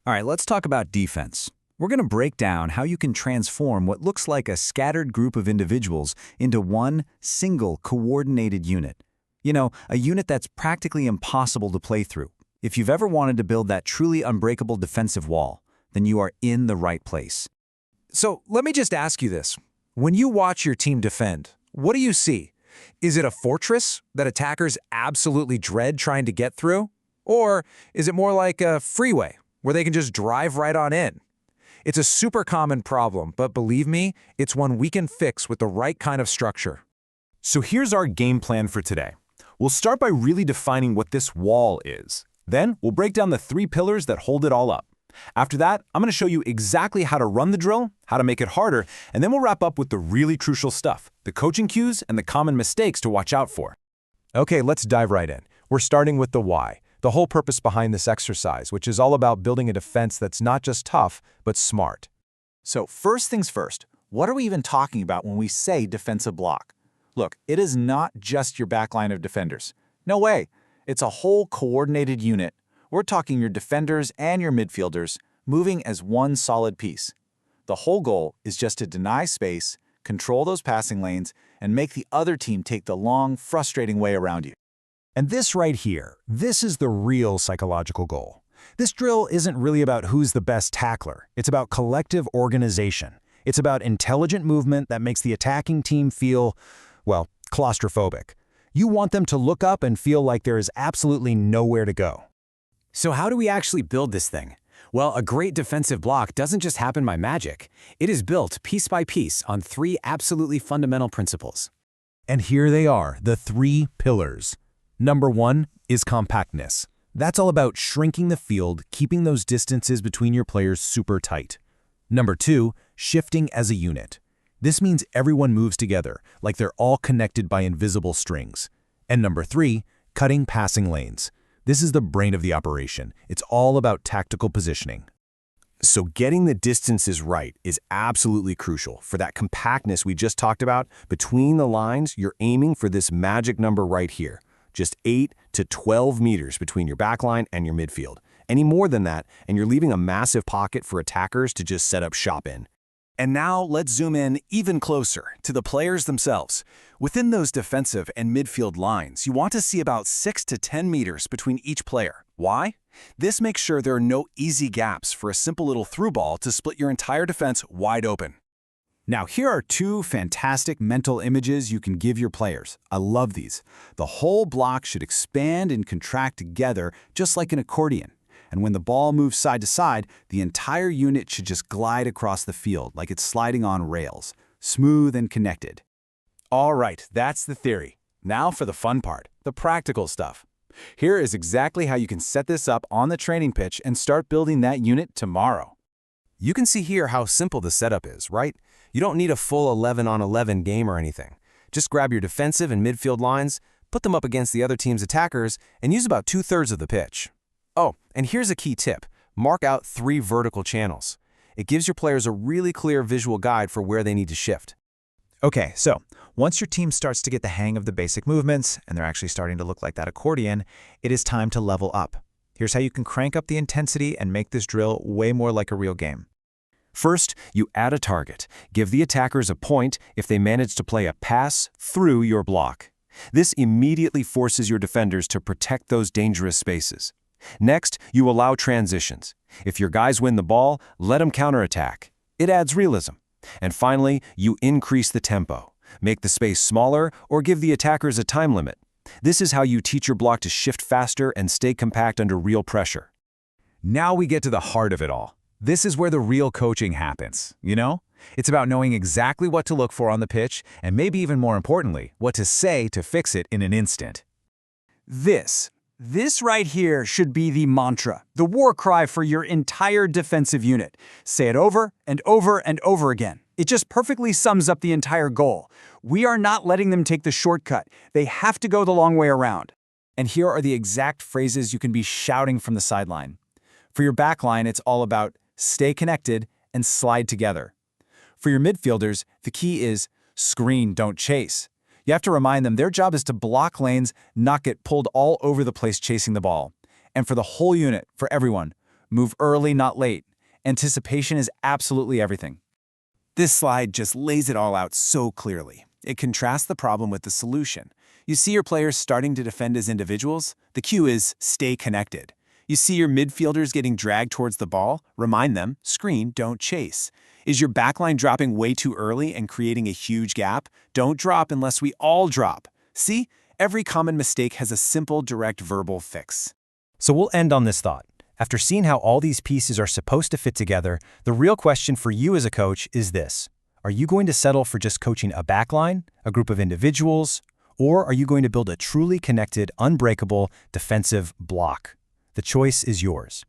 All right, let's talk about defense. We're going to break down how you can transform what looks like a scattered group of individuals into one single coordinated unit. You know, a unit that's practically impossible to play through. If you've ever wanted to build that truly unbreakable defensive wall, then you are in the right place. So let me just ask you this. When you watch your team defend, what do you see? Is it a fortress that attackers absolutely dread trying to get through? Or is it more like a freeway where they can just drive right on in? It's a super common problem, but believe me, it's one we can fix with the right kind of structure. So here's our game plan for today. We'll start by really defining what this wall is. Then we'll break down the 3 pillars that hold it all up. After that, I'm going to show you exactly how to run the drill, how to make it harder, and then we'll wrap up with the really crucial stuff, the coaching cues and the common mistakes to watch out for. Okay, let's dive right in. We're starting with the why, the whole purpose behind this exercise, which is all about building a defense that's not just tough, but smart. So first things first, what are we even talking about when we say defensive block? Look, it is not just your backline of defenders. No way. It's a whole coordinated unit. We're talking your defenders and your midfielders moving as one solid piece. The whole goal is just to deny space, control those passing lanes, and make the other team take the long, frustrating way around you. And this right here, this is the real psychological goal. This drill isn't really about who's the best tackler. It's about collective organization. It's about intelligent movement that makes the attacking team feel, well, claustrophobic. You want them to look up and feel like there is absolutely nowhere to go. So how do we actually build this thing? Well, a great defensive block doesn't just happen by magic. It is built piece by piece on 3 absolutely fundamental principles. And here they are, the 3 pillars. Number 1 is compactness. That's all about shrinking the field, keeping those distances between your players super tight. Number 2, shifting as a unit. This means everyone moves together, like they're all connected by invisible strings. And number 3, cutting passing lanes. This is the brain of the operation. It's all about tactical positioning. So getting the distances right is absolutely crucial. For that compactness we just talked about, between the lines, you're aiming for this magic number right here. Just 8 to 12 meters between your backline and your midfield. Any more than that, and you're leaving a massive pocket for attackers to just set up shop in. And now let's zoom in even closer to the players themselves. Within those defensive and midfield lines, you want to see about 6 to 10 meters between each player. Why? This makes sure there are no easy gaps for a simple little through ball to split your entire defense wide open. Now, here are 2 fantastic mental images you can give your players. I love these. The whole block should expand and contract together just like an accordion. And when the ball moves side to side, the entire unit should just glide across the field like it's sliding on rails, smooth and connected. All right, that's the theory. Now for the fun part, the practical stuff. Here is exactly how you can set this up on the training pitch and start building that unit tomorrow. You can see here how simple the setup is, right? You don't need a full 11-on-11 game or anything. Just grab your defensive and midfield lines, put them up against the other team's attackers, and use about 2/3 of the pitch. Oh, and here's a key tip. Mark out 3 vertical channels. It gives your players a really clear visual guide for where they need to shift. Okay, so once your team starts to get the hang of the basic movements, and they're actually starting to look like that accordion, it is time to level up. Here's how you can crank up the intensity and make this drill way more like a real game. First, you add a target. Give the attackers a point if they manage to play a pass through your block. This immediately forces your defenders to protect those dangerous spaces. Next, you allow transitions. If your guys win the ball, let them counterattack. It adds realism. And finally, you increase the tempo. Make the space smaller or give the attackers a time limit. This is how you teach your block to shift faster and stay compact under real pressure. Now we get to the heart of it all. This is where the real coaching happens, you know? It's about knowing exactly what to look for on the pitch, and maybe even more importantly, what to say to fix it in an instant. This right here should be the mantra, the war cry for your entire defensive unit. Say it over and over and over again. It just perfectly sums up the entire goal. We are not letting them take the shortcut. They have to go the long way around. And here are the exact phrases you can be shouting from the sideline. For your backline, it's all about stay connected and slide together. For your midfielders, the key is screen, don't chase. You have to remind them their job is to block lanes, not get pulled all over the place chasing the ball. And for the whole unit, for everyone, Move early, not late. Anticipation is absolutely everything. This slide just lays it all out so clearly. It contrasts the problem with the solution. You see your players starting to defend as individuals? The cue is stay connected. You see your midfielders getting dragged towards the ball? Remind them, screen, don't chase. Is your backline dropping way too early and creating a huge gap? Don't drop unless we all drop. See? Every common mistake has a simple, direct verbal fix. So we'll end on this thought. After seeing how all these pieces are supposed to fit together, the real question for you as a coach is this. Are you going to settle for just coaching a backline, a group of individuals, or are you going to build a truly connected, unbreakable defensive block? The choice is yours.